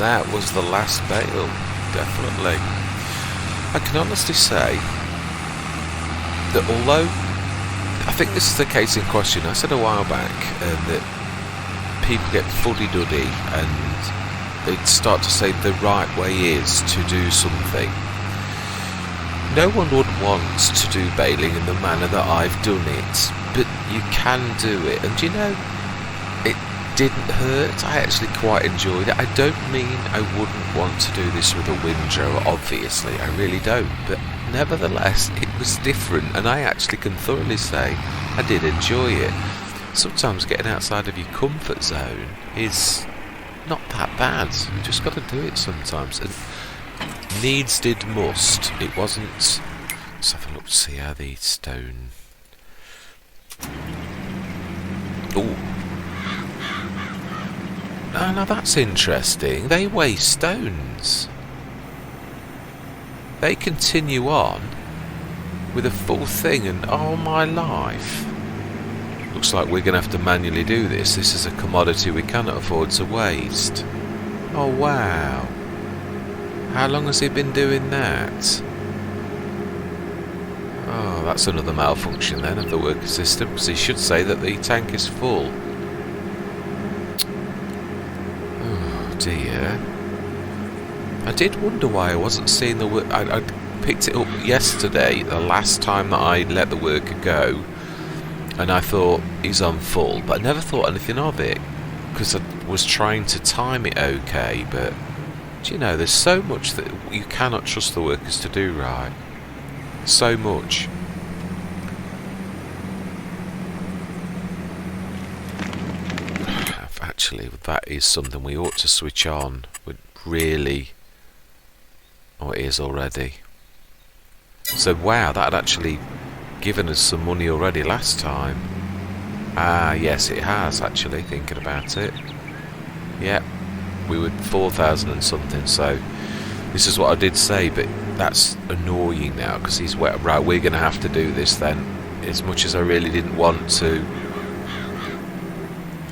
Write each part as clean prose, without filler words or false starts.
that was the last bail, definitely. I can honestly say that although I think this is the case in question, I said a while back that people get fuddy-duddy and they start to say the right way is to do something. No one would want to do bailing in the manner that I've done it, but you can do it, and you know, it didn't hurt. I actually quite enjoyed it. I don't mean I wouldn't want to do this with a windrow, obviously, I really don't, but nevertheless, it was different, and I actually can thoroughly say I did enjoy it. Sometimes getting outside of your comfort zone is not that bad. You just got to do it sometimes, and needs did must. It wasn't. Let's have a look to see how the stone. Oh, now that's interesting. They weigh stones. They continue on with a full thing, and oh my life. Looks like we're going to have to manually do this. This is a commodity we cannot afford to waste. Oh wow. How long has he been doing that? Oh, that's another malfunction then of the worker system, because he should say that the tank is full. Oh dear. I did wonder why I wasn't seeing the work. I picked it up yesterday, the last time that I let the worker go, and I thought he's on full, but I never thought anything of it because I was trying to time it okay. But do you know, there's so much that you cannot trust the workers to do right. So much. Actually, that is something we ought to switch on. Would really. Oh, it is already. So wow, that had actually given us some money already last time. Ah, yes, it has actually. Thinking about it. Yeah. We were 4,000 and something, so this is what I did say, but that's annoying now because he's right. We're going to have to do this then, as much as I really didn't want to.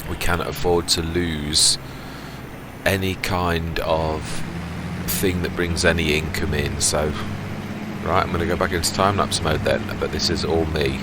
We cannot afford to lose any kind of thing that brings any income in. So, right, I'm going to go back into time-lapse mode then, but this is all me.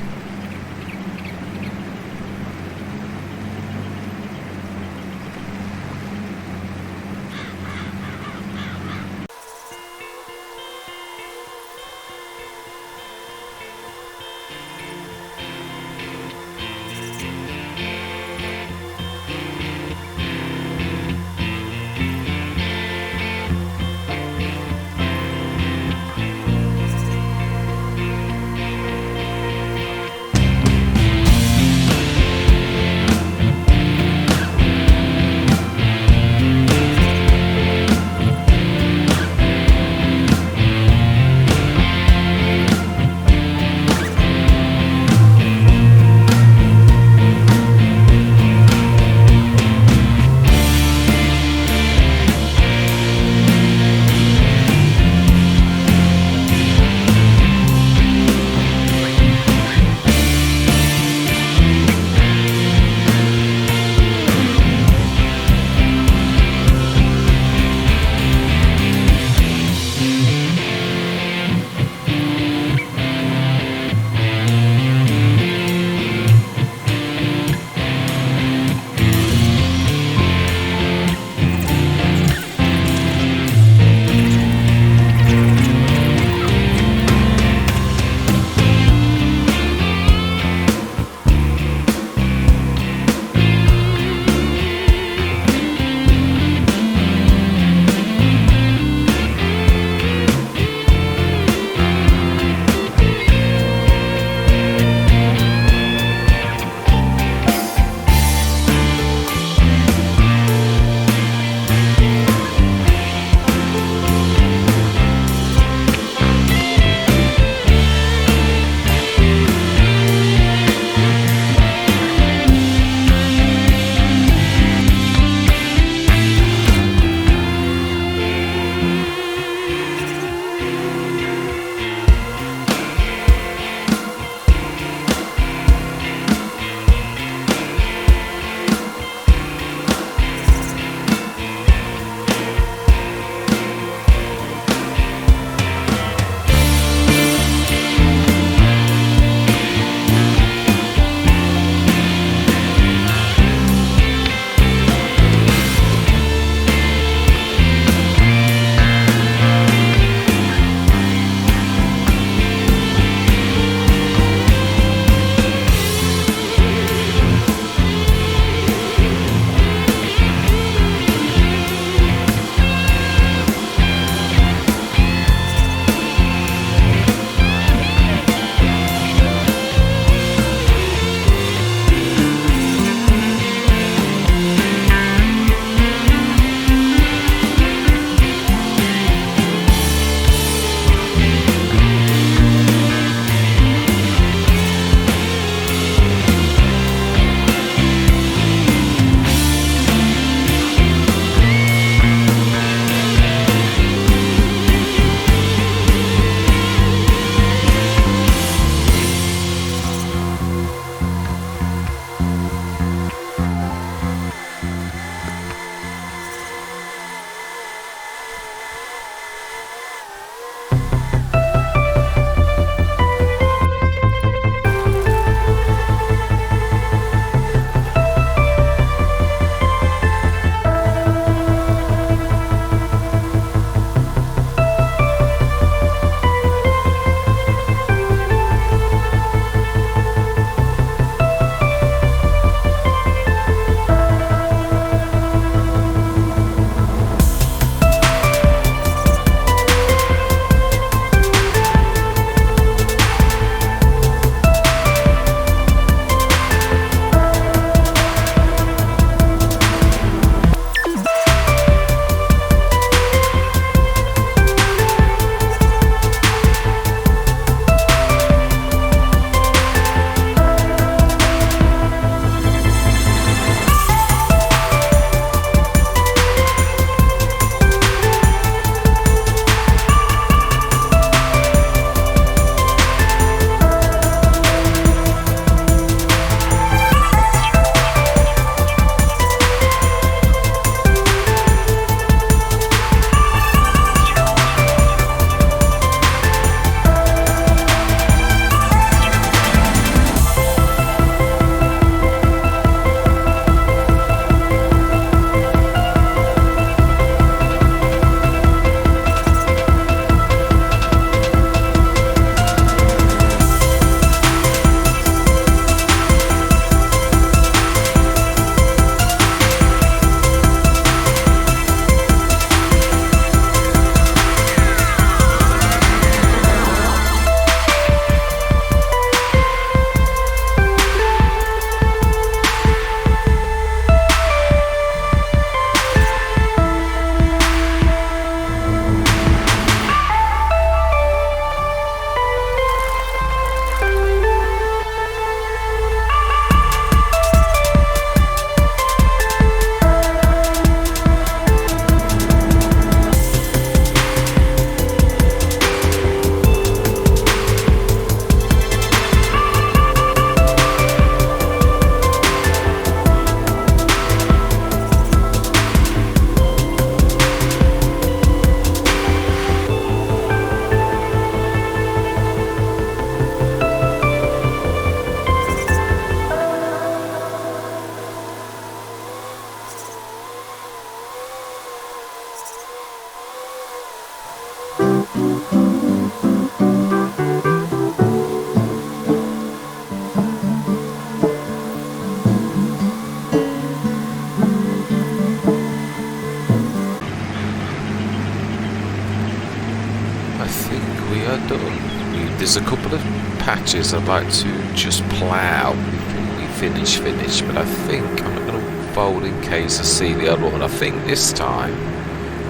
done. There's a couple of patches I'd like to just plough before we finish, but I think I'm not going to fold in case I see the other one. I think this time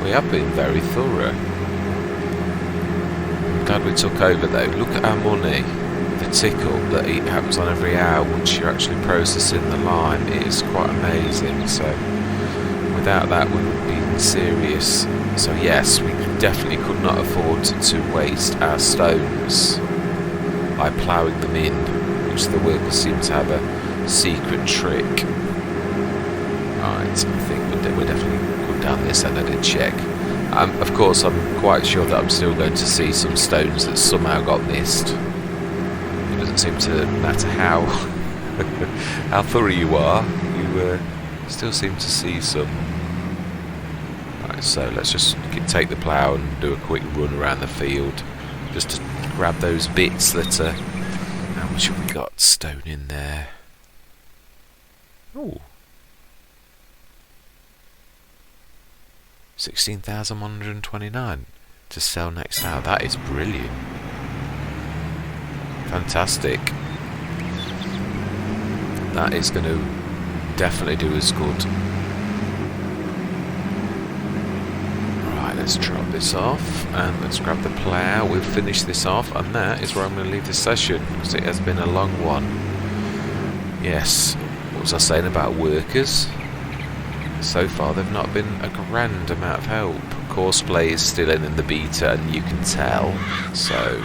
we have been very thorough. I'm glad we took over though. Look at our money, the tick-up that it happens on every hour once you're actually processing the lime. It is quite amazing. So without that we would be serious. So yes, we definitely could not afford to waste our stones by ploughing them in, which the workers seem to have a secret trick. Right, I think we're definitely going down this end. I did check. Of course, I'm quite sure that I'm still going to see some stones that somehow got missed. It doesn't seem to matter how how thorough you are, you still seem to see some. Right, so let's just take the plough and do a quick run around the field, just to grab those bits that are. How much have we got stone in there? Oh. 16,129 to sell next hour. That is brilliant. Fantastic. That is going to definitely do us good. Right, let's drop this off and let's grab the plough. We'll finish this off, and that is where I'm going to leave this session because it has been a long one. Yes, what was I saying about workers? So far they've not been a grand amount of help. Courseplay is still in the beta and you can tell. So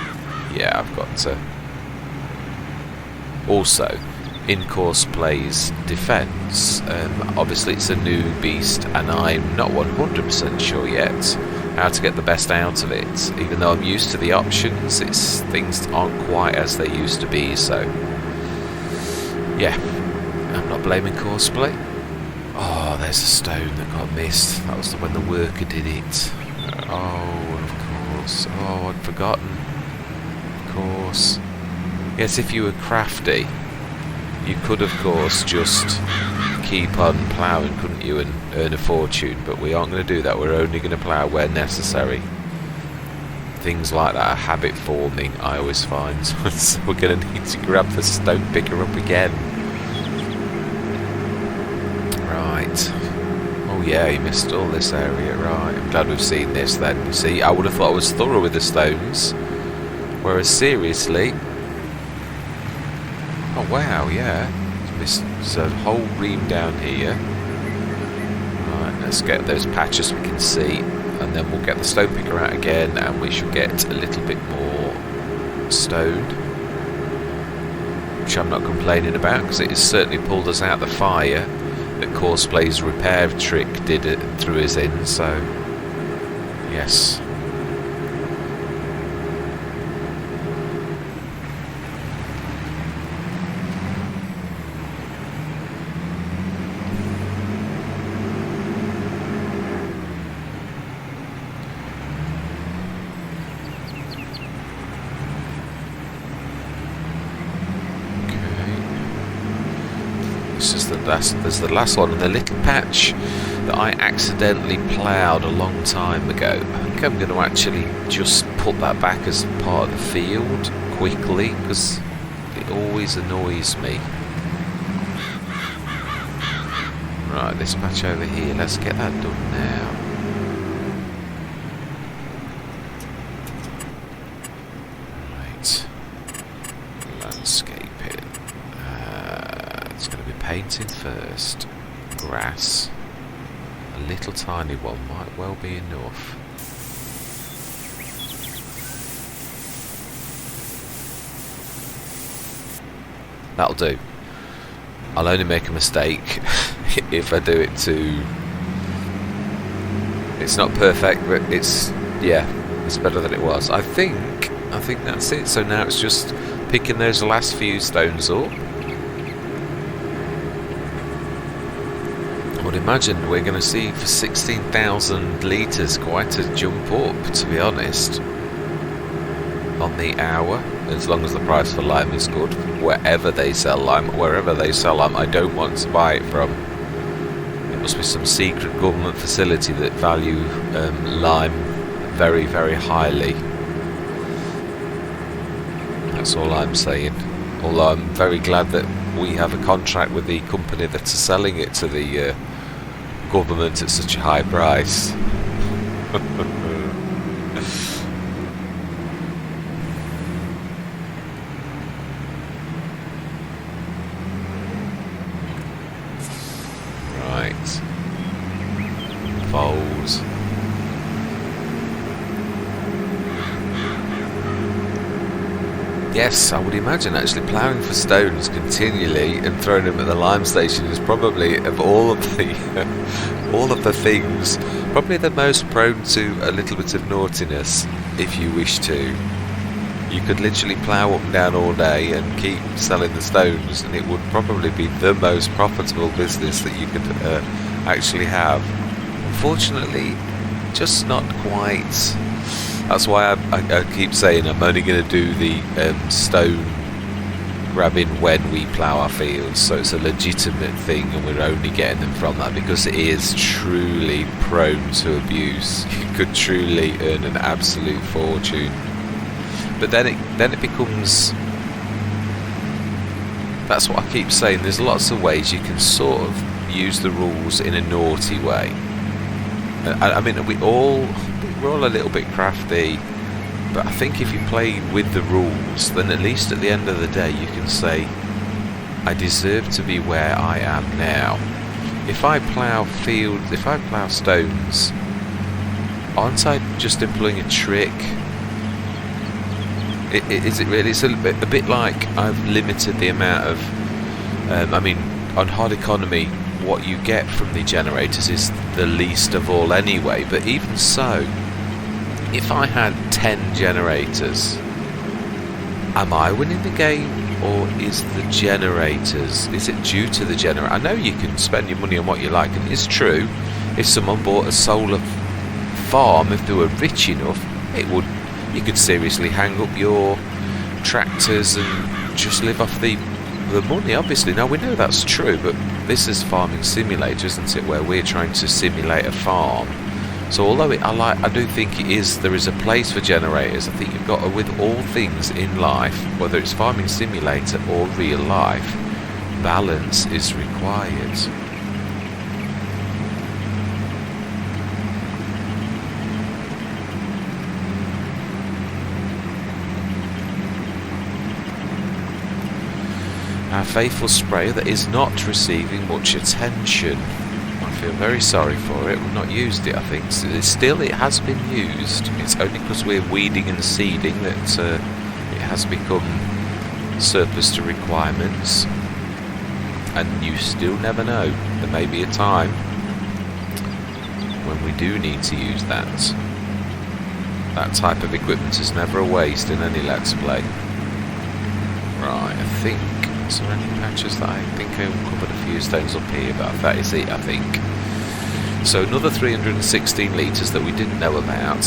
yeah, I've got to. Also, in Courseplay's defence, obviously it's a new beast and I'm not 100% sure yet how to get the best out of it. Even though I'm used to the options, things aren't quite as they used to be, so yeah, I'm not blaming Courseplay. Oh, there's a stone that got missed. That was when the worker did it. Oh, of course. Oh, I'd forgotten. Of course. Yes, if you were crafty, you could, of course, just keep on ploughing, couldn't you, and earn a fortune. But we aren't going to do that. We're only going to plough where necessary. Things like that are habit forming, I always find. So we're going to need to grab the stone picker up again. Oh yeah, you missed all this area, right. I'm glad we've seen this then. You see, I would have thought I was thorough with the stones. Whereas seriously... Oh wow, yeah. There's a whole ream down here. Right, let's get those patches we can see. And then we'll get the stone picker out again and we should get a little bit more stone. Which I'm not complaining about because it has certainly pulled us out of the fire. That Courseplay's repair trick did it through his in, so yes. There's the last one, and the little patch that I accidentally ploughed a long time ago. I think I'm going to actually just put that back as part of the field quickly because it always annoys me. Right, this patch over here, let's get that done now. Right, landscaping. It's going to be painting first. Grass. A little tiny one might well be enough. That'll do. I'll only make a mistake if I do it too. It's not perfect, but it's better than it was. I think that's it. So now it's just picking those last few stones up. I would imagine we're going to see for 16,000 litres quite a jump up, to be honest, on the hour, as long as the price for lime is good. Wherever they sell lime, I don't want to buy it from. It must be some secret government facility that value lime very, very highly. That's all I'm saying. Although I'm very glad that we have a contract with the company that are selling it to the government at such a high price. Right. Fold. Yes, I would imagine actually ploughing for stones continually and throwing them at the lime station is probably, of all of the things, probably the most prone to a little bit of naughtiness. If you wish to, you could literally plough up and down all day and keep selling the stones, and it would probably be the most profitable business that you could actually have. Unfortunately, just not quite. That's why I keep saying I'm only going to do the stone grabbing when we plough our fields, so it's a legitimate thing and we're only getting them from that, because it is truly prone to abuse. You could truly earn an absolute fortune. But then it becomes, that's what I keep saying, there's lots of ways you can sort of use the rules in a naughty way. I mean, we're all a little bit crafty, but I think if you play with the rules, then at least at the end of the day you can say, I deserve to be where I am now. If I plough fields, if I plough stones, aren't I just employing a trick? Is it really? It's a bit like I've limited the amount of, I mean, on hard economy, what you get from the generators is the least of all anyway, but even so, if I had 10 generators, am I winning the game, or is the generators, is it due to the generator? I know you can spend your money on what you like, and it's true, if someone bought a solar farm, if they were rich enough, you could seriously hang up your tractors and just live off the money, obviously. Now we know that's true, but this is Farming Simulator, isn't it, where we're trying to simulate a farm. So although I do think there is a place for generators, I think you've got to, with all things in life, whether it's Farming Simulator or real life, balance is required. Our faithful sprayer that is not receiving much attention. I feel very sorry for it. We've not used it, I think. Still, it has been used. It's only because we're weeding and seeding that it has become surplus to requirements. And you still never know. There may be a time when we do need to use that. That type of equipment is never a waste in any Let's Play. Right, I think... Is there any patches that I think I covered a few stones up here, but that is it, I think. So another 316 litres that we didn't know about.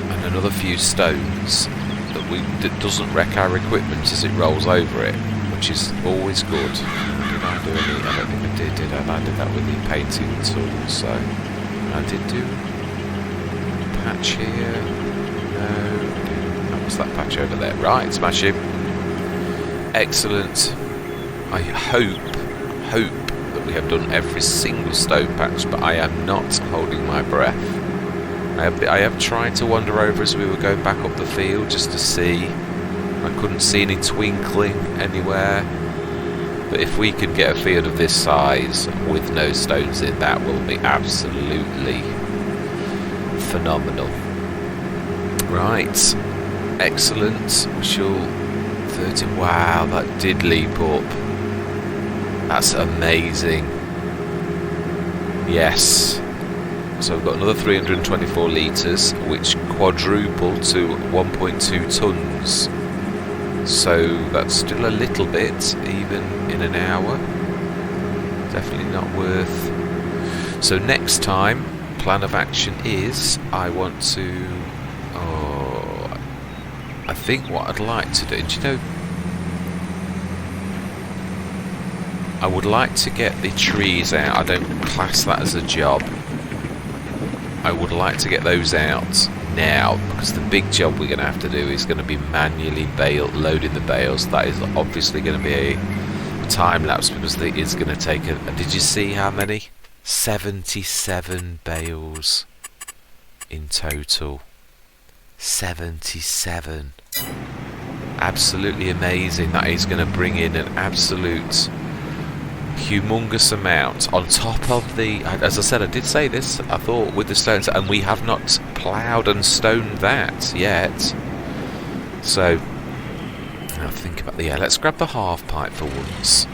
And another few stones that doesn't wreck our equipment as it rolls over it, which is always good. Did I do any? I don't think I did. I did that with the painting tool, so I did do a patch here. No. That patch over there. Right, smash him. Excellent. I hope that we have done every single stone patch, but I am not holding my breath. I have tried to wander over as we were going back up the field just to see. I couldn't see any twinkling anywhere. But if we could get a field of this size with no stones in, that will be absolutely phenomenal. Right. Excellent. We shall 30. Wow, that did leap up. That's amazing. Yes. So we've got another 324 litres, which quadrupled to 1.2 tonnes. So that's still a little bit, even in an hour. Definitely not worth. So next time, plan of action is I want to. I think what I'd like to do, do you know, I would like to get the trees out. I don't class that as a job. I would like to get those out now, because the big job we're going to have to do is going to be manually loading the bales. That is obviously going to be a time lapse, because it is going to take did you see how many? 77 bales in total. 77. Absolutely amazing. That is going to bring in an absolute humongous amount on top of the, as I said, I did say this, I thought, with the stones, and we have not ploughed and stoned that yet. So now think about let's grab the half pipe for once,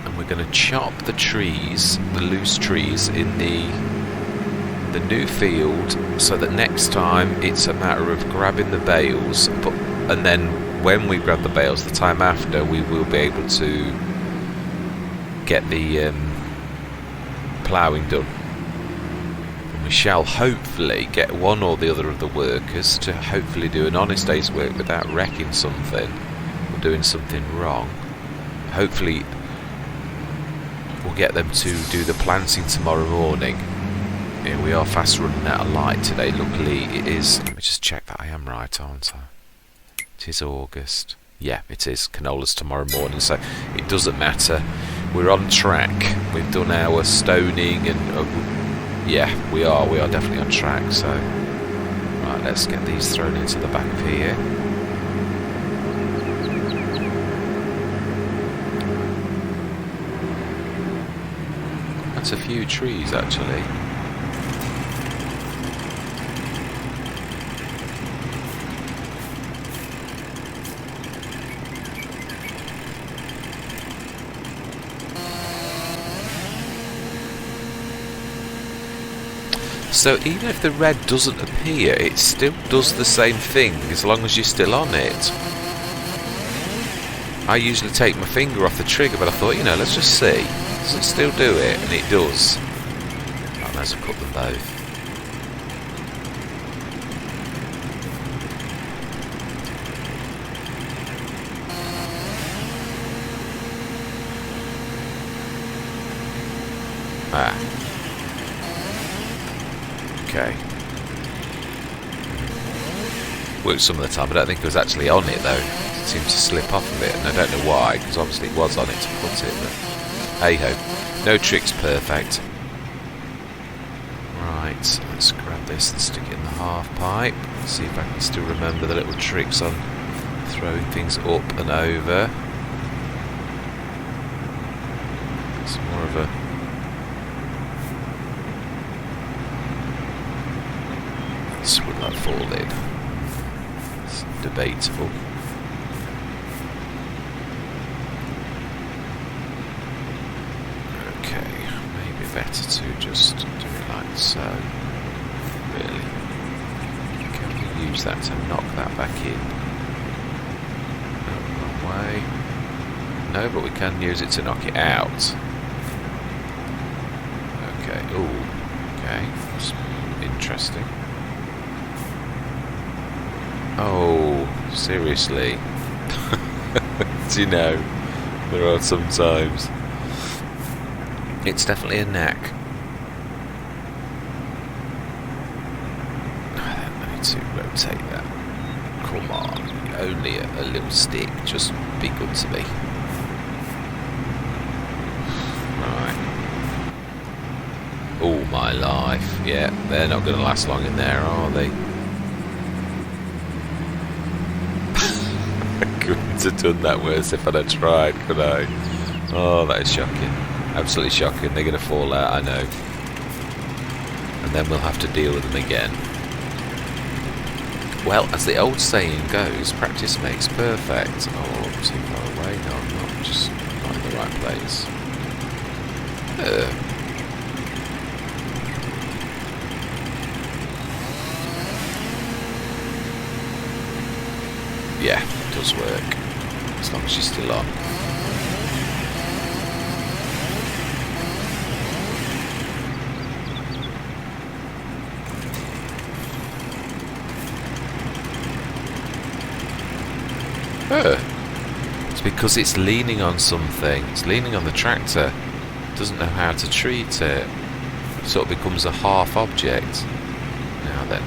and we're going to chop the trees, the loose trees in the new field, so that next time it's a matter of grabbing the bales, and then when we grab the bales the time after, we will be able to get the ploughing done, and we shall hopefully get one or the other of the workers to hopefully do an honest day's work without wrecking something or doing something wrong. Hopefully we'll get them to do the planting tomorrow morning. Here we are, fast running out of light today. Luckily it is, let me just check that I am right, aren't I? It is August. Yeah, it is. Canola's tomorrow morning, so it doesn't matter. We're on track. We've done our stoning, and yeah, we are definitely on track. So, right, let's get these thrown into the back of here. That's a few trees, actually. So even if the red doesn't appear, it still does the same thing as long as you're still on it. I usually take my finger off the trigger, but I thought, let's just see. Does it still do it? And it does. I might as well cut them both. Okay. Worked some of the time. I don't think it was actually on it though. It seemed to slip off of it, and I don't know why, because obviously it was on it to put it, but hey ho. No trick's perfect. Right, let's grab this and stick it in the half pipe. See if I can still remember the little tricks on throwing things up and over. It's more of a would that fall in? It's debatable. Okay, maybe better to just do it like so. Really? Can we use that to knock that back in? No, wrong way. No, but we can use it to knock it out. Okay, ooh, okay, that's interesting. Oh, seriously? Do you know, there are some times. It's definitely a knack. I need to rotate that. Come on, only a little stick, just be good to me. Right. Oh my life, yeah, they're not going to last long in there, are they? Couldn't have done that worse if I'd have tried, could I? Oh, that is shocking. Absolutely shocking. They're going to fall out, I know. And then we'll have to deal with them again. Well, as the old saying goes, practice makes perfect. Oh, I'm too far away. No, I'm not. Just not in the right place. Yeah, it does work, as long as she's still on. It's because it's leaning on something. It's leaning on the tractor. It doesn't know how to treat it. It sort of becomes a half object. Now then.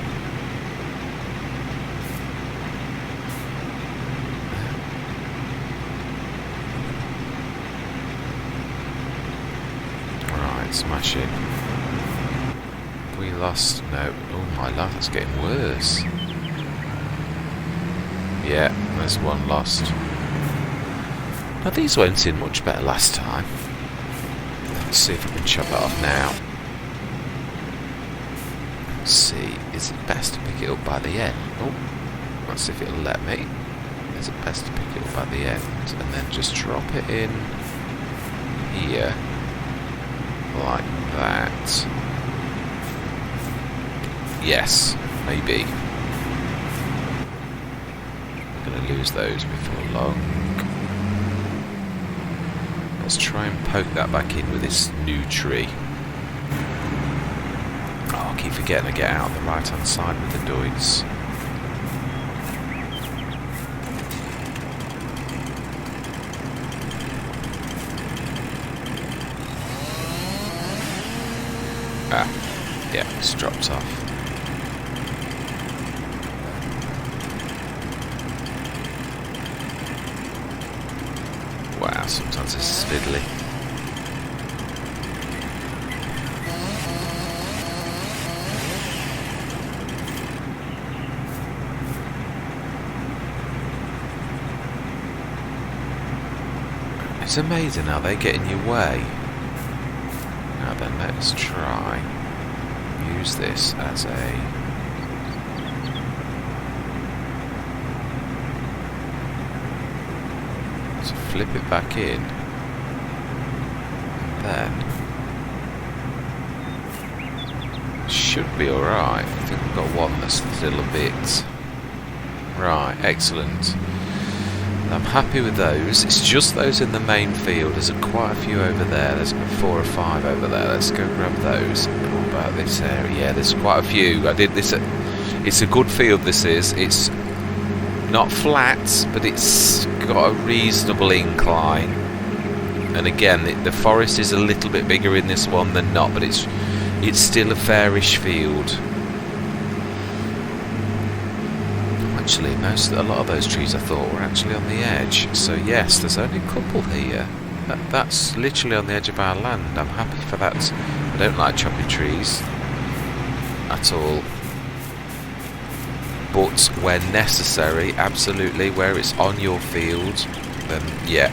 smashing. We lost... no. Oh my lord, that's getting worse. Yeah, there's one lost. Now these went in much better last time. Let's see if I can chop that off now. Let's see, is it best to pick it up by the end? Oh, let's see if it'll let me. Is it best to pick it up by the end and then just drop it in here like that? Yes, maybe. I'm going to lose those before long. Let's try and poke that back in with this new tree. Oh, I keep forgetting to get out the right hand side with the doits. Ah, yeah, it's dropped off. Wow, sometimes this is fiddly. It's amazing how they get in your way. Now then, let's try use this as a flip it back in, and then should be alright. I think we've got one that's still a bit right. Excellent. I'm happy with those. It's just those in the main field. There's quite a few over there. There's 4 or 5 over there. Let's go grab those. What about this area? Yeah, there's quite a few. I did this. It's a good field. This is. It's not flat, but it's got a reasonable incline. And again, the forest is a little bit bigger in this one than not, but it's still a fairish field. Actually, a lot of those trees I thought were actually on the edge. So yes, there's only a couple here. That's literally on the edge of our land. I'm happy for that. I don't like choppy trees at all. But where necessary, absolutely, where it's on your field, then yeah,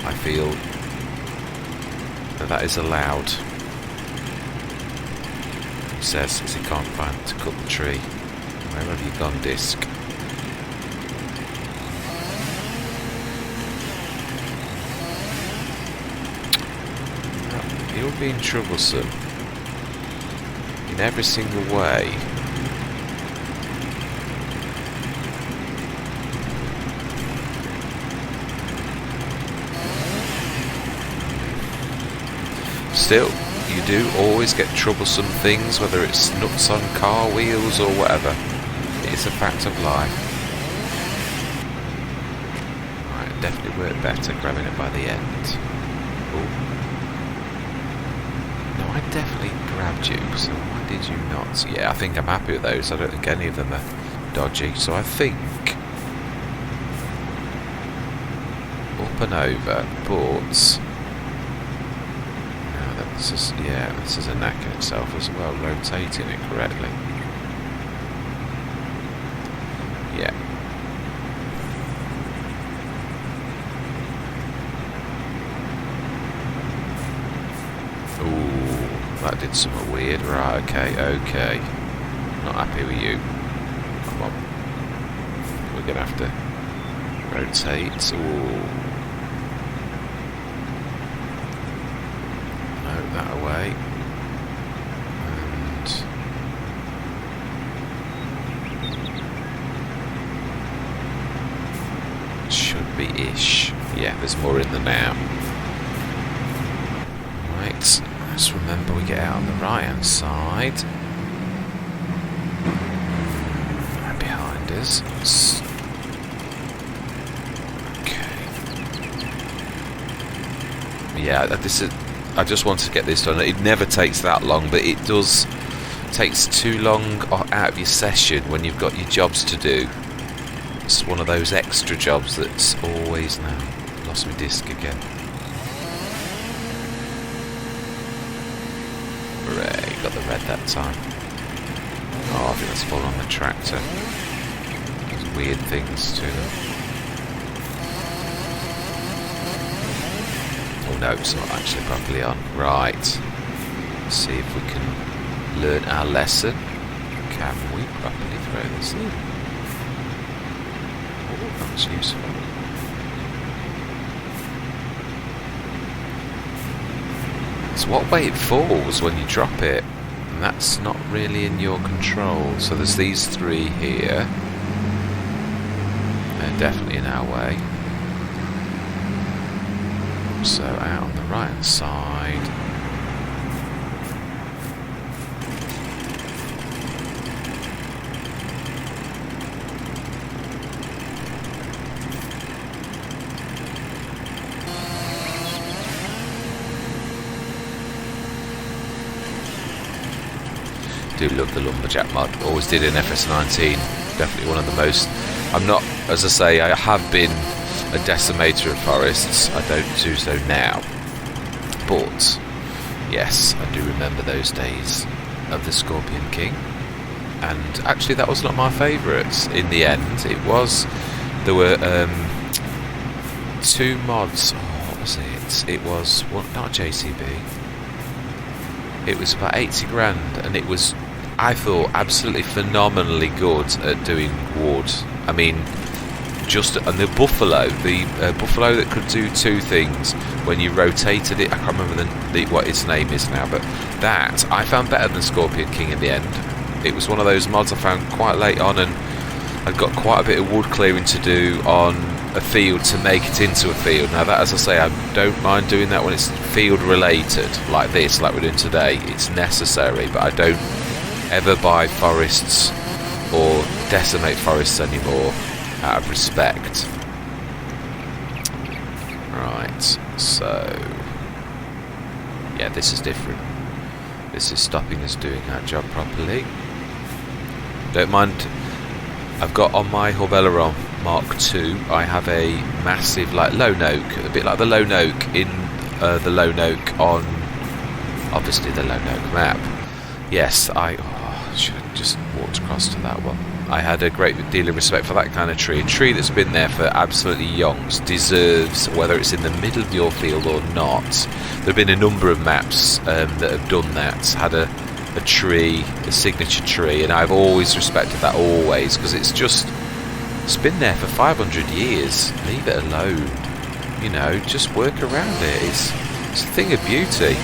I feel that is allowed. He says as he can't find to cut the tree. Where have you gone, Disc? You're being troublesome in every single way. Still, you do always get troublesome things, whether it's nuts on car wheels or whatever. It's a fact of life. Right, definitely worked better grabbing it by the end. Ooh. No, I definitely grabbed you, so why did you not? Yeah, I think I'm happy with those. I don't think any of them are dodgy, so I think up and over, but this is a knack in itself as well, rotating it correctly. Yeah. Ooh, that did something weird. Right, okay. Not happy with you. Come on. We're gonna have to rotate. Ooh. That away, and should be ish. Yeah, there's more in there now. Right, let's remember we get out on the right hand side and behind us. Okay. Yeah, this is. I just want to get this done. It never takes that long, but it does takes too long out of your session when you've got your jobs to do. It's one of those extra jobs that's always now. Lost my disc again. Hooray, got the red that time. Oh, I think that's fallen on the tractor. There's weird things to them. Oh no, it's not actually properly on. Right. Let's see if we can learn our lesson. Can we properly throw this in? Oh, that's useful. It's what way it falls when you drop it, and that's not really in your control. So there's these three here. They're definitely in our way. So out on the right hand side. Do love the lumberjack mod. Always did in FS19. Definitely one of the most. I'm not, as I say, I have been a decimator of forests. I don't do so now. But yes, I do remember those days of the Scorpion King. And actually, that was not my favourites in the end. It was. There were two mods. Oh, what was it? It was not JCB. It was about 80 grand, and it was, I thought, absolutely phenomenally good at doing wood. I mean, and the buffalo that could do two things when you rotated it. I can't remember what its name is now, but that I found better than Scorpion King in the end. It was one of those mods I found quite late on, and I'd got quite a bit of wood clearing to do on a field to make it into a field. Now that, as I say, I don't mind doing that when it's field related, like this, like we're doing today. It's necessary, but I don't ever buy forests or decimate forests anymore out of respect. Right, so yeah, this is different. This is stopping us doing our job properly. Don't mind. I've got on my Horbeleron Mark II, I have a massive, like, lone oak, a bit like the lone oak in the lone oak on, obviously, the lone oak map. Yes, I should have just walked across to that one. I had a great deal of respect for that kind of tree. A tree that's been there for absolutely yonks deserves, whether it's in the middle of your field or not. There have been a number of maps that have done that, had a tree, a signature tree, and I've always respected that, always, because it's been there for 500 years. Leave it alone. You know, just work around it. It's a thing of beauty.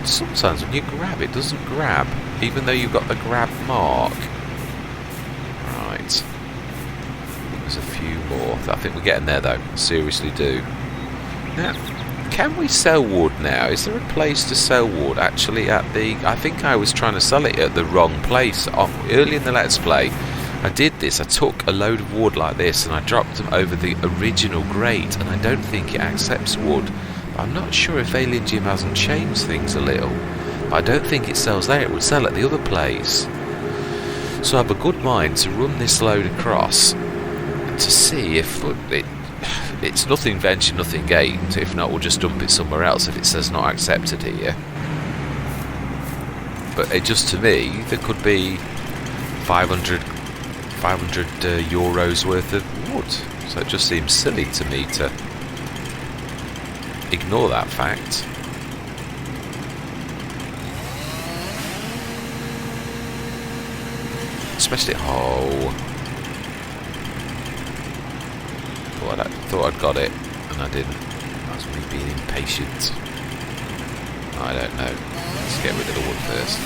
Sometimes when you grab, it doesn't grab, even though you've got the grab mark. Right. There's a few more. I think we're getting there, though. I seriously do. Now, can we sell wood now? Is there a place to sell wood? Actually, I think I was trying to sell it at the wrong place. Early in the Let's Play, I did this. I took a load of wood like this and I dropped them over the original grate, and I don't think it accepts wood. But I'm not sure if Alien Jim hasn't changed things a little. But I don't think it sells there. It would sell at the other place. So I have a good mind to run this load across to see if it's nothing ventured, nothing gained. If not, we'll just dump it somewhere else if it says not accepted here. But it just, to me, there could be 500 euros worth of wood. So it just seems silly to me to ignore that fact. Especially, thought I'd got it, and I didn't. That's me being impatient. I don't know. Let's get rid of the wood first.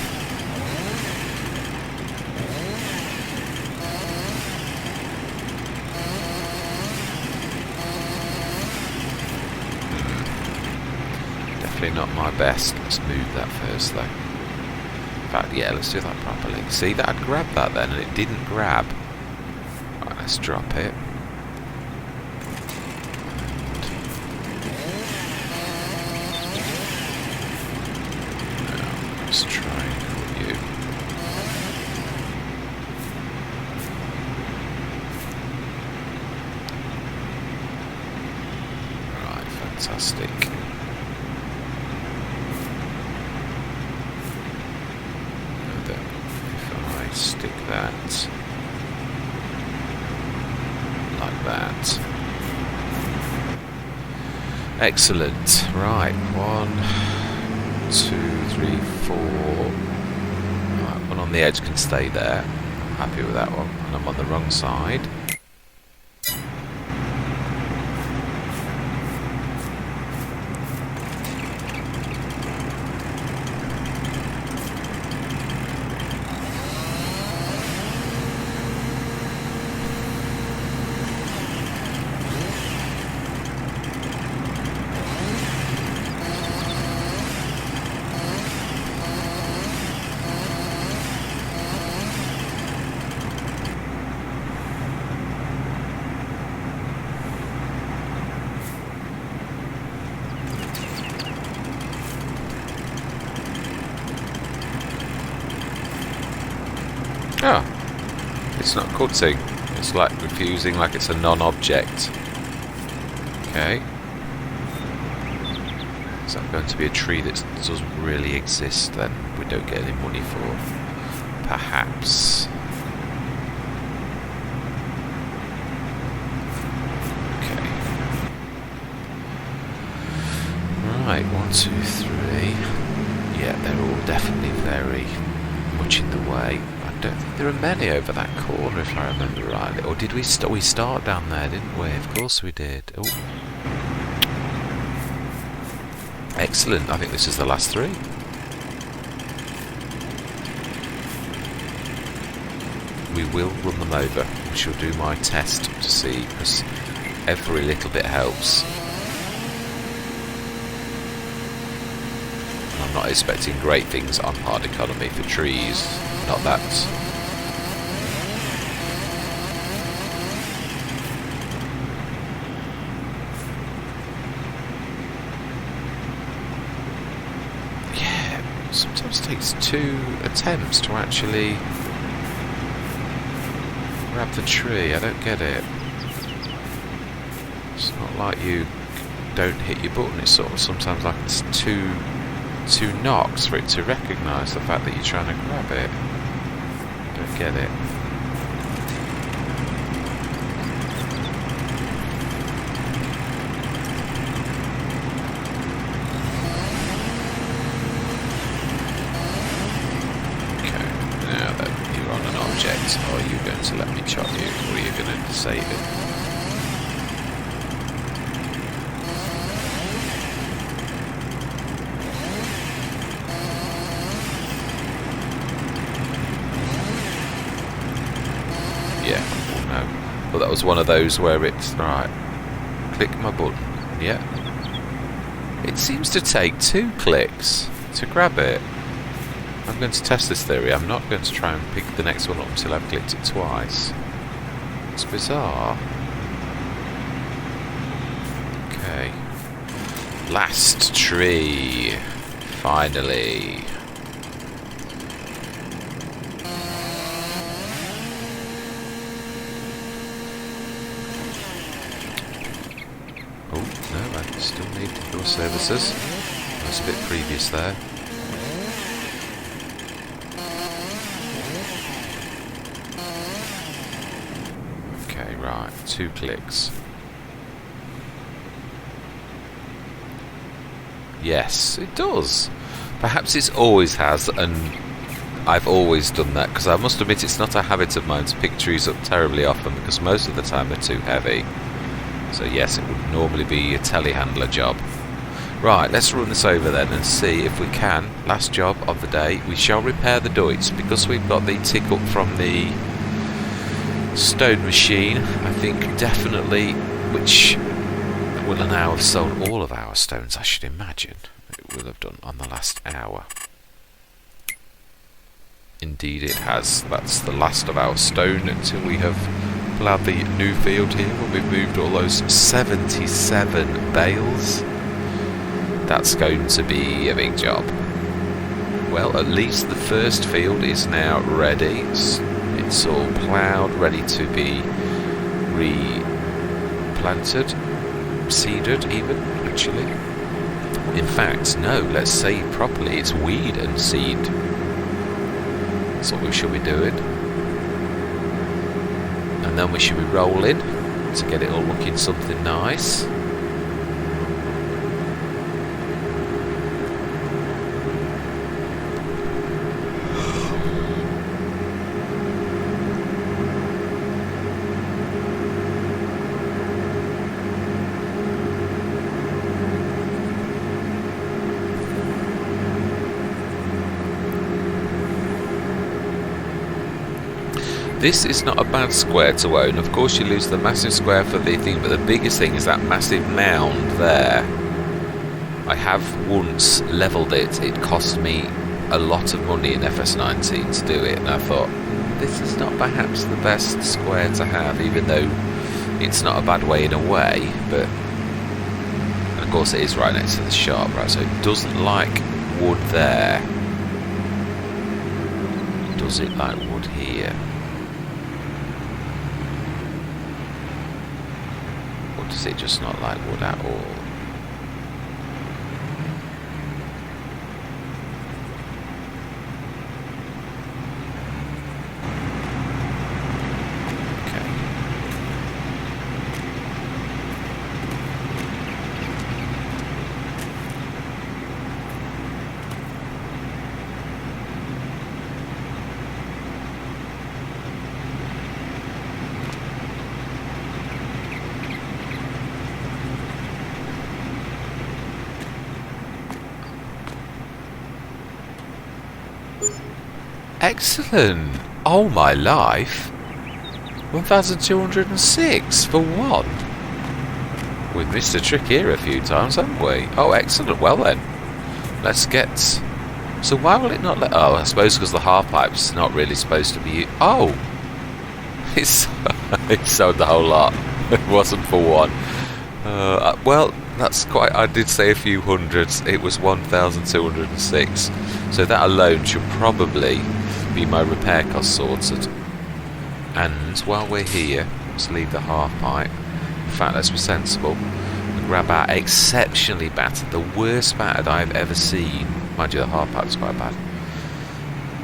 Definitely not my best. Let's move that first, though. In fact, yeah, let's do that properly. See, that I'd grabbed that then, and it didn't grab. Right, let's drop it. Let's try and call you. Fantastic. And then if I stick that like that. Excellent. Right, 1, 2, 3, 4. Right, one on the edge can stay there. I'm happy with that one. And I'm on the wrong side. Oh, it's not cutting. It's like refusing, like it's a non-object. Okay. Is that going to be a tree that doesn't really exist then? We don't get any money for? Perhaps. Okay. Right, 1, 2, 3. Yeah, they're all definitely very much in the way. I don't think there are many over that corner, if I remember rightly. Or did we start down there, didn't we? Of course we did. Oh. Excellent. I think this is the last 3. We will run them over. I shall do my test to see, because every little bit helps. I'm not expecting great things on hard economy for trees. Not that. Yeah, sometimes it takes 2 attempts to actually grab the tree. I don't get it. It's not like you don't hit your button. It's sort of sometimes like it's two knocks for it to recognise the fact that you're trying to grab it. Don't get it. Okay, now that you're on an object, are you going to let me chop you, or are you going to save it? Yeah, no. But that was one of those where it's, right, click my button, yeah. It seems to take 2 clicks to grab it. I'm going to test this theory. I'm not going to try and pick the next one up until I've clicked it twice. It's bizarre. Okay. Last tree. Finally. Still need your services. That's a bit previous there. Okay, right, 2 clicks. Yes, it does. Perhaps it always has, and I've always done that, because I must admit it's not a habit of mine to pick trees up terribly often, because most of the time they're too heavy. So yes, it would normally be a telehandler job. Right, let's run this over then and see if we can. Last job of the day. We shall repair the Deutz, because we've got the tick up from the stone machine. I think definitely, which will now have sold all of our stones, I should imagine. It will have done on the last hour. Indeed it has. That's the last of our stone until we have ploughed the new field here, when we've moved all those 77 bales. That's going to be a big job. Well, at least the first field is now ready. It's all ploughed, ready to be replanted. seeded even, actually. In fact, no, let's say it properly, it's weed and seed. That's what we should be doing. And then we should be rolling to get it all looking something nice. This is not a bad square to own. Of course you lose the massive square for the thing, but the biggest thing is that massive mound there. I have once levelled it. It cost me a lot of money in FS19 to do it, and I thought, this is not perhaps the best square to have, even though it's not a bad way in a way, but... And of course it is right next to the shop, right, so it doesn't like wood there. Does it like wood here? Does it just not like wood at all? Excellent! Oh my life! 1,206 for one! We've missed a trick here a few times, haven't we? Oh, excellent! Well then, let's get... So why will it not let... Oh, I suppose because the half pipe's not really supposed to be... Oh! It's sold the whole lot. It wasn't for one. Well, that's quite... I did say a few hundreds. It was 1,206. So that alone should probably be my repair cost sorted. And while we're here, let's leave the half pipe. In fact, let's be sensible and grab our exceptionally battered, the worst battered I've ever seen. Mind you, the half pipe's quite bad.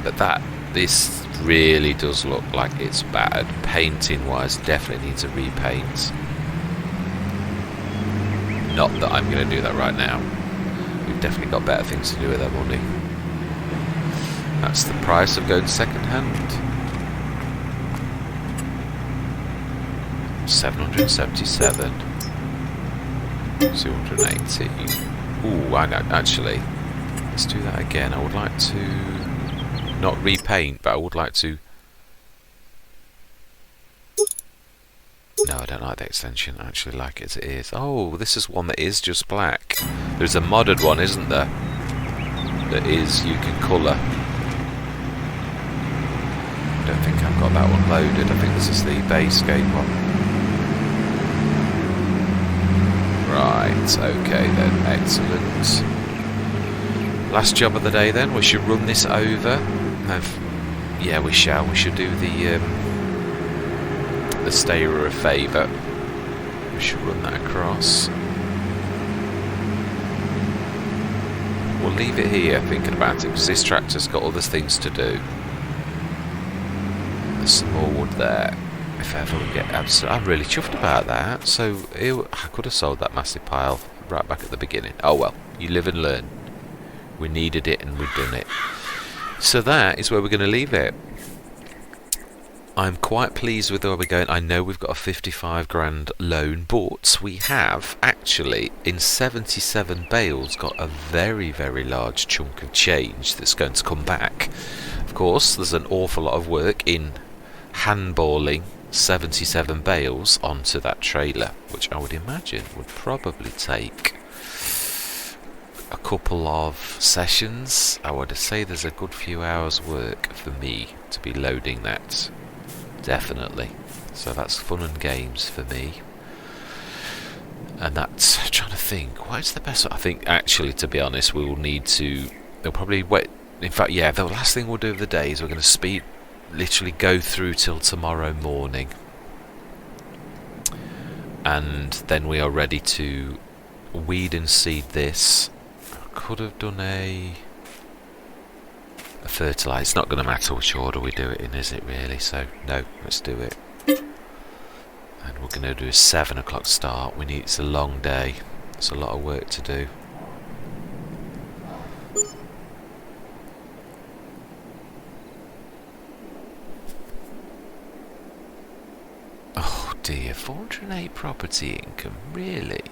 But this really does look like it's battered. Painting wise, definitely needs a repaint. Not that I'm going to do that right now. We've definitely got better things to do with our money. That's the price of going second hand. 777. 280. Ooh, I know, actually. Let's do that again. I would like to not repaint, but I would like to... No, I don't like the extension. I actually like it as it is. Oh, this is one that is just black. There's a modded one, isn't there? That is, you can colour. I don't think I've got that one loaded. I think this is the base game one. Right, okay then, excellent. Last job of the day then, we should run this over. Yeah, we shall. We should do the stayer a favour. We should run that across. We'll leave it here, thinking about it, because this tractor's got other things to do. There's some more wood there. If ever we get absolutely... I'm really chuffed about that. So, I could have sold that massive pile right back at the beginning. Oh well, you live and learn. We needed it and we've done it. So that is where we're going to leave it. I'm quite pleased with where we're going. I know we've got a 55 grand loan, but we have actually, in 77 bales, got a very, very large chunk of change that's going to come back. Of course, there's an awful lot of work in handballing 77 bales onto that trailer, which I would imagine would probably take a couple of sessions. I would say there's a good few hours work for me to be loading that, definitely. So that's fun and games for me. And that's, I'm trying to think, what is the best? I think actually, to be honest, we will need to, they'll probably wait. In fact, yeah, the last thing we'll do of the day is we're going to literally go through till tomorrow morning. and then we are ready to weed and seed this. I could have done a fertiliser. It's not going to matter which order we do it in, is it really? So no, let's do it. And we're going to do a 7 o'clock start. It's a long day. It's a lot of work to do. Oh dear, 408 property income, really?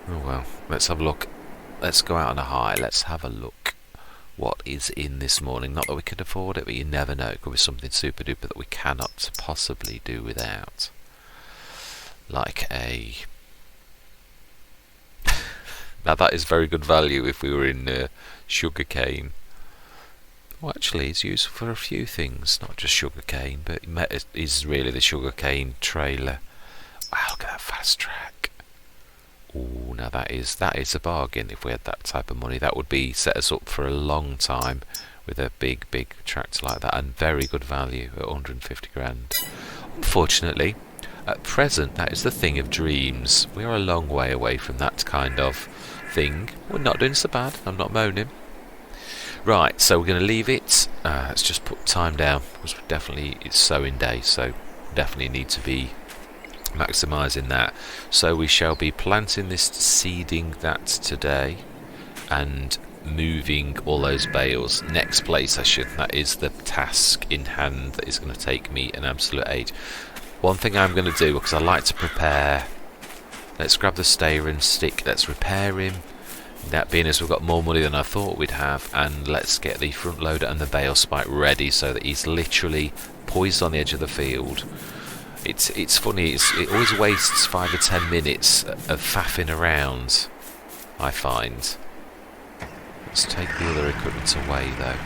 Oh well, let's have a look. Let's go out on a high. Let's have a look what is in this morning. Not that we could afford it, but you never know. It could be something super duper that we cannot possibly do without. Like a... Now that is very good value if we were in sugarcane. Well, actually, it's used for a few things, not just sugarcane, but it is really the sugarcane trailer. Wow, look at that fast track. Oh, now that is a bargain. If we had that type of money, that would be set us up for a long time with a big tractor like that, and very good value at 150 grand. Unfortunately, at present, that is the thing of dreams. We are a long way away from that kind of thing. We're not doing so bad. I'm not moaning. Right, so we're going to leave it. Let's just put time down, because it's sowing day, so definitely need to be maximising that. So we shall be planting this, seeding that today, and moving all those bales. Next play session, that is the task in hand that is going to take me an absolute age. One thing I'm going to do, because I like to prepare, let's grab the stayer and stick, let's repair him. That being as we've got more money than I thought we'd have, and let's get the front loader and the bale spike ready so that he's literally poised on the edge of the field. It's funny, it always wastes 5 or 10 minutes of faffing around, I find. Let's take the other equipment away though.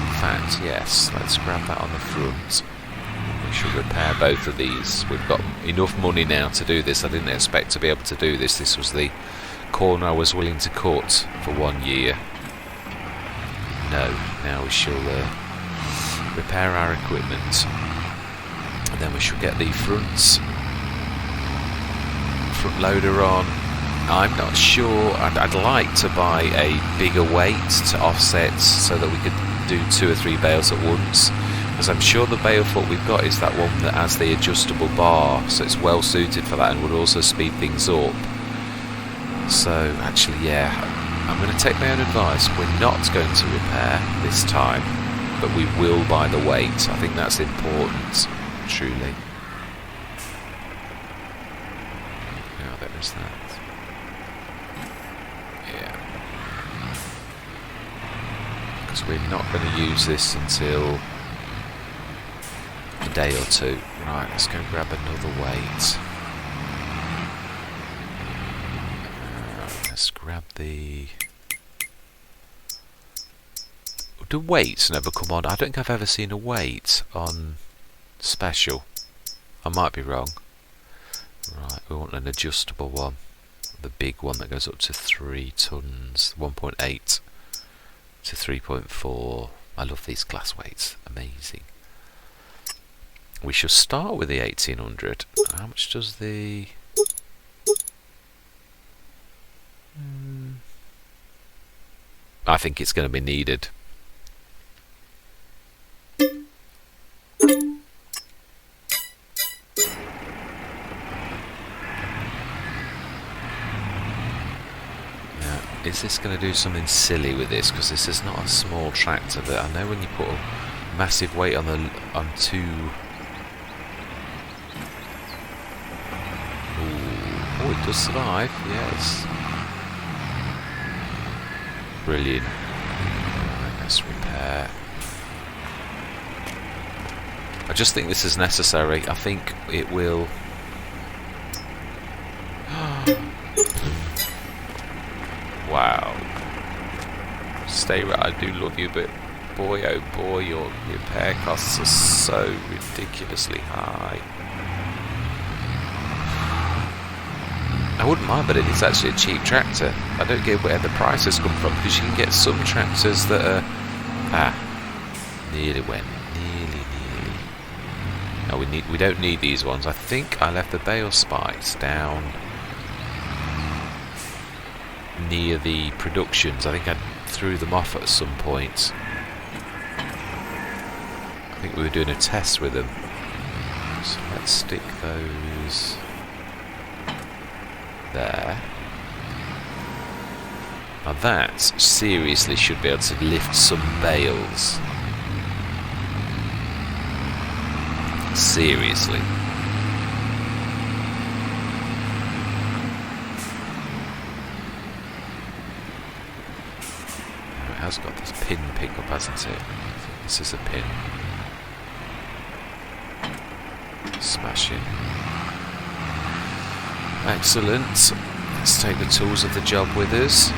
In fact, yes, let's grab that on the front. We should repair both of these. We've got enough money now to do this. I didn't expect to be able to do this. This was the corner I was willing to cut for 1 year. No, now we shall repair our equipment, and then we shall get the front loader on. I'm not sure. I'd like to buy a bigger weight to offset so that we could do 2 or 3 bales at once, because I'm sure the bale foot we've got is that one that has the adjustable bar, so it's well suited for that and would also speed things up. So actually, yeah, I'm going to take my own advice. We're not going to repair this time, but we will buy the weight. I think that's important, truly. Now there is that. Yeah. Because we're not going to use this until a day or two. Right, let's go grab another weight. Let's grab the... Do weights never come on? I don't think I've ever seen a weight on special. I might be wrong. Right, we want an adjustable one. The big one that goes up to 3 tons. 1.8 to 3.4. I love these class weights. Amazing. We shall start with the 1800. How much does the... I think it's going to be needed. Now, is this going to do something silly with this? Because this is not a small tractor. But I know when you put a massive weight on two. Ooh. Oh, it does survive. Yes. Brilliant. Let's repair. I just think this is necessary. I think it will... Wow. Stay right, I do love you, but boy oh boy, your repair costs are so ridiculously high. I wouldn't mind, but it's actually a cheap tractor. I don't get where the prices come from, because you can get some tractors that are Ah, nearly went. Nearly. No, we don't need these ones. I think I left the bale spikes down near the productions. I think I threw them off at some point. I think we were doing a test with them. So let's stick those there. Now that seriously should be able to lift some bales. Seriously. It has got this pin pickup, hasn't it? I think this is a pin. Smashing. Excellent. Let's take the tools of the job with us.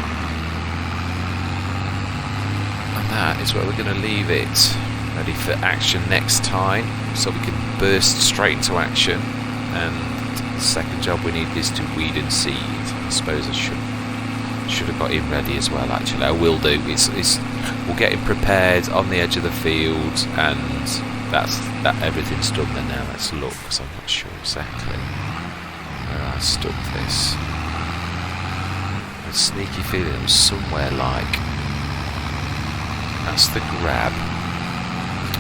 And that is where we're going to leave it. Ready for action next time. So we can burst straight into action. And the second job we need is to weed and seed. I suppose I should have got him ready as well, actually. I will do. We'll get him prepared on the edge of the field, and that everything's done then. Now let's look, because I'm not sure exactly where I stuck this. A sneaky feeling it was somewhere like that's the grab.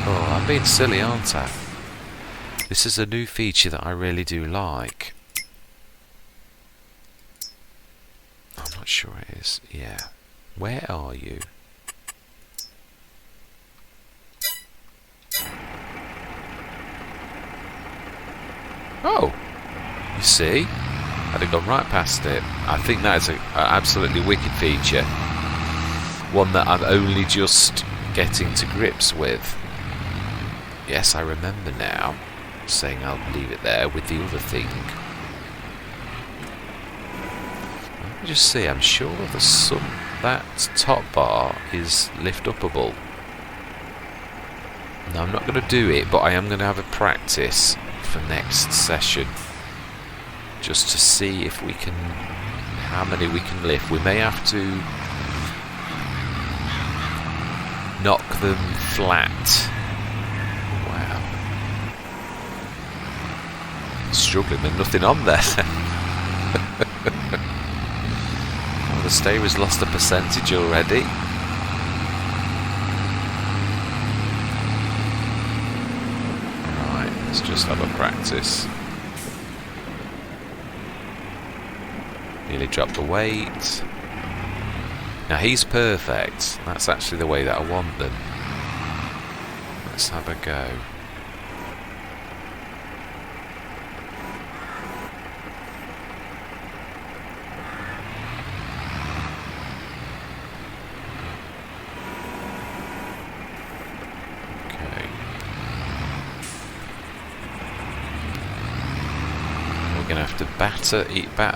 Oh, I'm being silly, aren't I? This is a new feature that I really do like. I'm not sure it is. Yeah. Where are you? Oh! You see? I'd have gone right past it. I think that is an absolutely wicked feature. One that I'm only just getting to grips with. Yes, I remember now. Saying I'll leave it there with the other thing. Let me just see, I'm sure that top bar is lift-upable. Now I'm not going to do it, but I am going to have a practice for next session. Just to see if we can, how many we can lift. We may have to knock them flat. Wow. Struggling with nothing on there. Oh, the steering's lost a percentage already. Right, let's just have a practice. Nearly dropped the weight. Now he's perfect. That's actually the way that I want them. Let's have a go. Okay. We're going to have to batter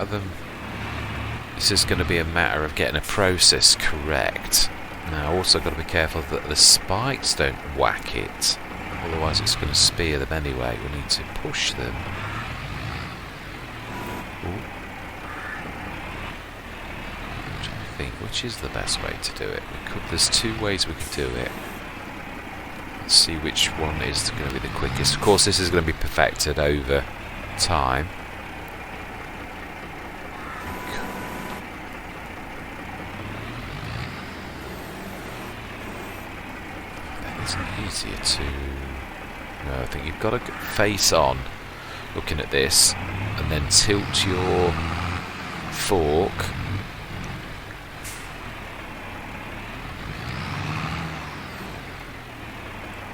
them. This is going to be a matter of getting a process correct. Now, also got to be careful that the spikes don't whack it, otherwise it's going to spear them anyway. We need to push them. Ooh. I'm trying to think which is the best way to do it. There's two ways we could do it. Let's see which one is going to be the quickest. Of course, this is going to be perfected over time. Easier to... No, I think you've got to face on looking at this and then tilt your fork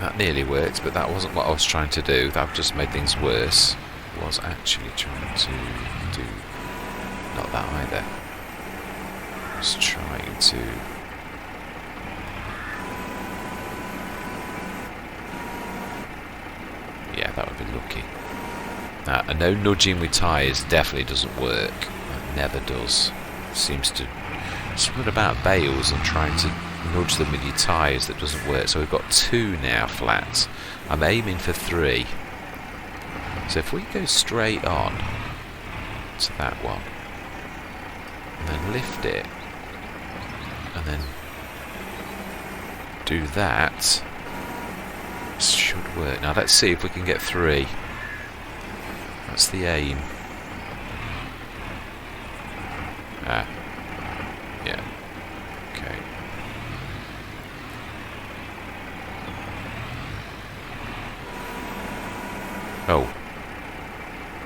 that nearly worked, but that wasn't what I was trying to do. That just made things worse. I was actually trying to do not that either. I was trying to that would be lucky. Now, I know nudging with tyres definitely doesn't work. It never does. It seems to... Something about bales and trying to nudge them with your tyres that doesn't work. So we've got 2 now flat. I'm aiming for 3. So if we go straight on to that one, and then lift it, and then do that, should work. Now let's see if we can get 3. That's the aim. Ah, yeah, okay. Oh,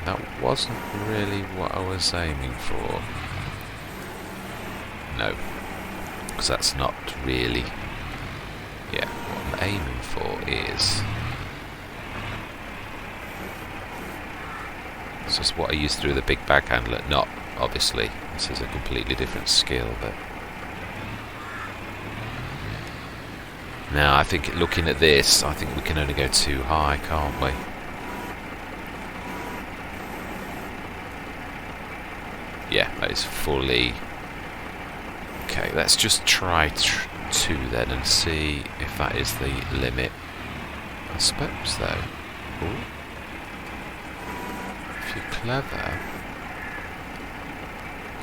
that wasn't really what I was aiming for. No, because that's not really, yeah, what I'm aiming for is, it's just what I used to do with the big bag handler, not, obviously, this is a completely different skill, but now I think looking at this, I think we can only go too high, can't we? Yeah, that is fully... Okay, let's just try 2 then and see if that is the limit. I suppose, though. Ooh. If you're clever...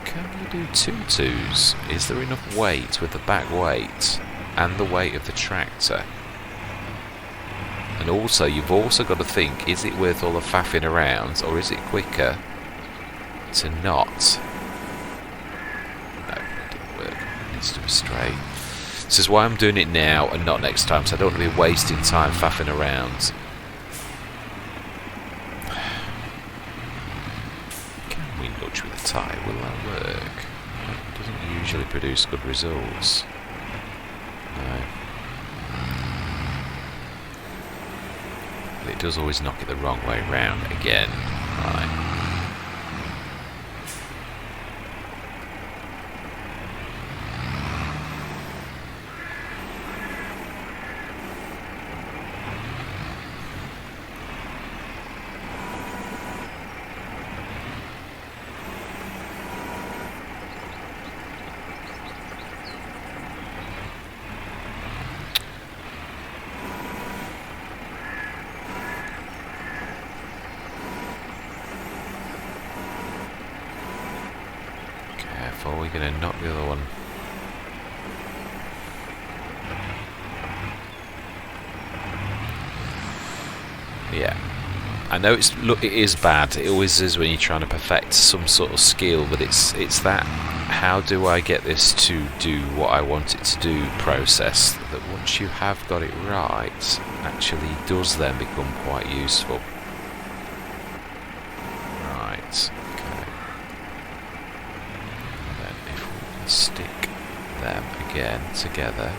Can you do 2 2s? Is there enough weight with the back weight and the weight of the tractor? And also, you've also got to think, is it worth all the faffing around, or is it quicker to not? No, it didn't work. It needs to be straight. This is why I'm doing it now and not next time, so I don't want to be wasting time faffing around. Can we nudge with a tyre? Will that work? It doesn't usually produce good results. No. But it does always knock it the wrong way round again. Right. Careful, we're going to knock the other one. Yeah, I know it is bad. It always is when you're trying to perfect some sort of skill, but it's that how do I get this to do what I want it to do process that once you have got it right actually does then become quite useful. Right, okay. And then if we can stick them again together.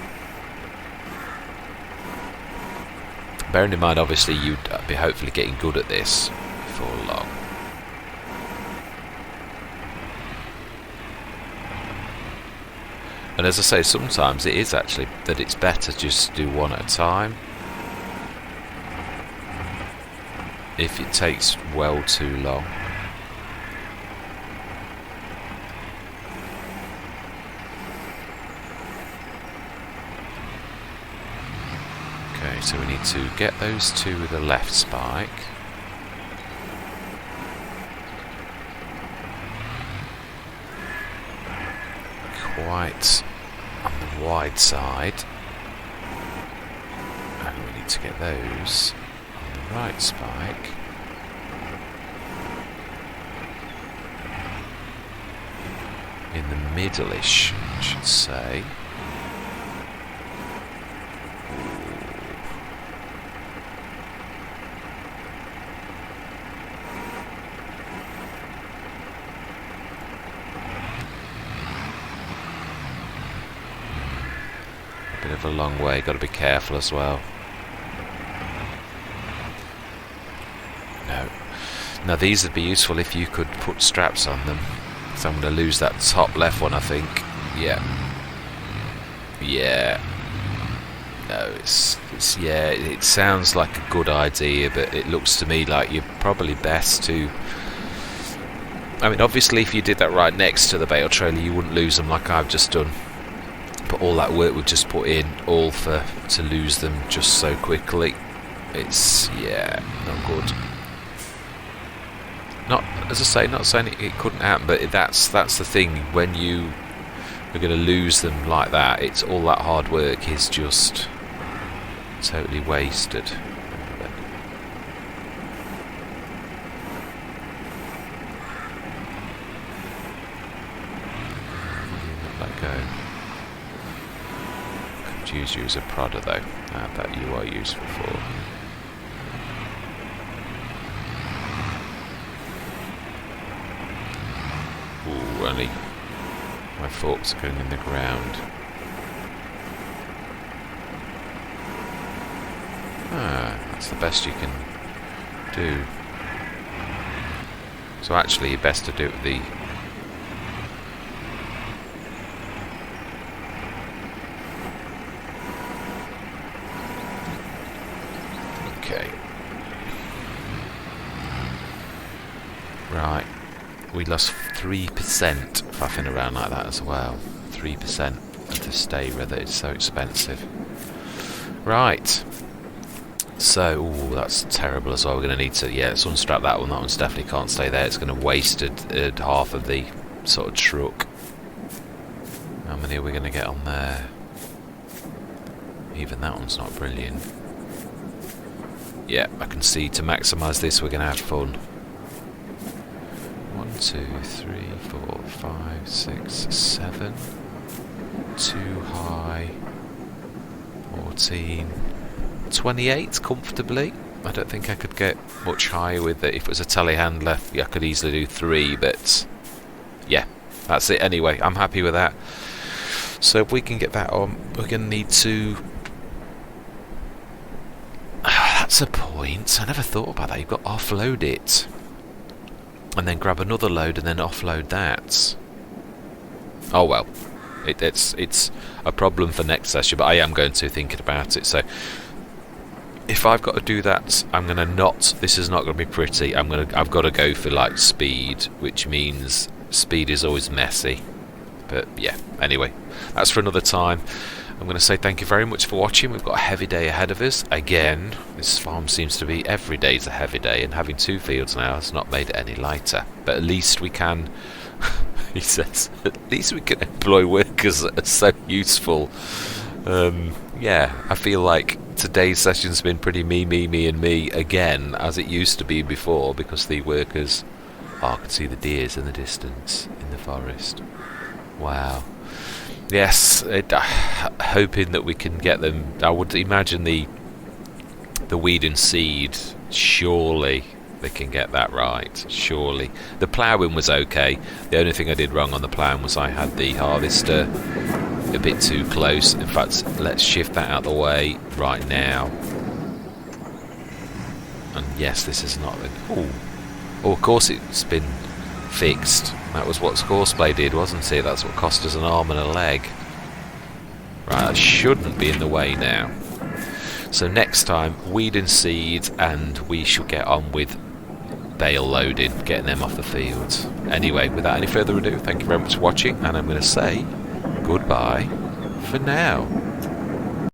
Bearing in mind, obviously, you'd be hopefully getting good at this before long. And as I say, sometimes it is actually that it's better just to do one at a time. If it takes well too long. Okay, so we need to get those 2 with the left spike. Quite on the wide side. And we need to get those on the right spike. In the middle-ish, I should say. Bit of a long way, got to be careful as well. No. Now these would be useful if you could put straps on them. So I'm going to lose that top left one, I think. Yeah. Yeah. No, it's yeah, it sounds like a good idea, but it looks to me like you're probably best to... I mean, obviously if you did that right next to the bale trailer, you wouldn't lose them like I've just done. But all that work we've just put in, all to lose them just so quickly. It's, yeah, not good. Not, as I say, not saying it couldn't happen, but that's the thing. When you we're going to lose them like that. It's all that hard work is just totally wasted. Let go. Could use you as a prodder though. That you are useful for. Ooh, only my forks are going in the ground. That's the best you can do. So actually, you're best to do it with the... Okay. Right. We lost 3% faffing around like that as well. 3% of the stay rather, it's so expensive. Right. So, ooh, that's terrible as well. We're going to need to, yeah, let's unstrap that one. That one's definitely can't stay there. It's going to waste half of the sort of truck. How many are we going to get on there? Even that one's not brilliant. Yeah, I can see to maximise this we're going to have fun. 1, 2, 3, 4, 5, 6, 7. Too high. 14. 28 comfortably. I don't think I could get much higher with it. If it was a telehandler, yeah, I could easily do 3, but yeah, that's it anyway. I'm happy with that. So if we can get that on, we're going to need to... That's a point. I never thought about that. You've got to offload it. And then grab another load and then offload that. Oh well. It's a problem for next session, but I am going to thinking about it. So if I've got to do that, I'm going to not... This is not going to be pretty. I've got to go for like speed, which means speed is always messy. But yeah, anyway, that's for another time. I'm going to say thank you very much for watching. We've got a heavy day ahead of us. Again, this farm seems to be every day's a heavy day, and having 2 fields now has not made it any lighter. But at least we can... he says, at least we can employ workers that are so useful. Yeah, I feel like today's session's been pretty me again, as it used to be before, because the workers... Oh, I can see the deers in the distance in the forest. Wow. Yes, hoping that we can get them. I would imagine the weed and seed, surely they can get that right, surely. The ploughing was okay. The only thing I did wrong on the ploughing was I had the harvester a bit too close. In fact, let's shift that out of the way right now. And yes, this is not... Oh, of course it's been fixed. That was what Scourseplay did, wasn't it? That's what cost us an arm and a leg. Right, that shouldn't be in the way now. So next time, weed and seed, and we shall get on with bale loading, getting them off the fields. Anyway, without any further ado, thank you very much for watching, and I'm going to say goodbye for now.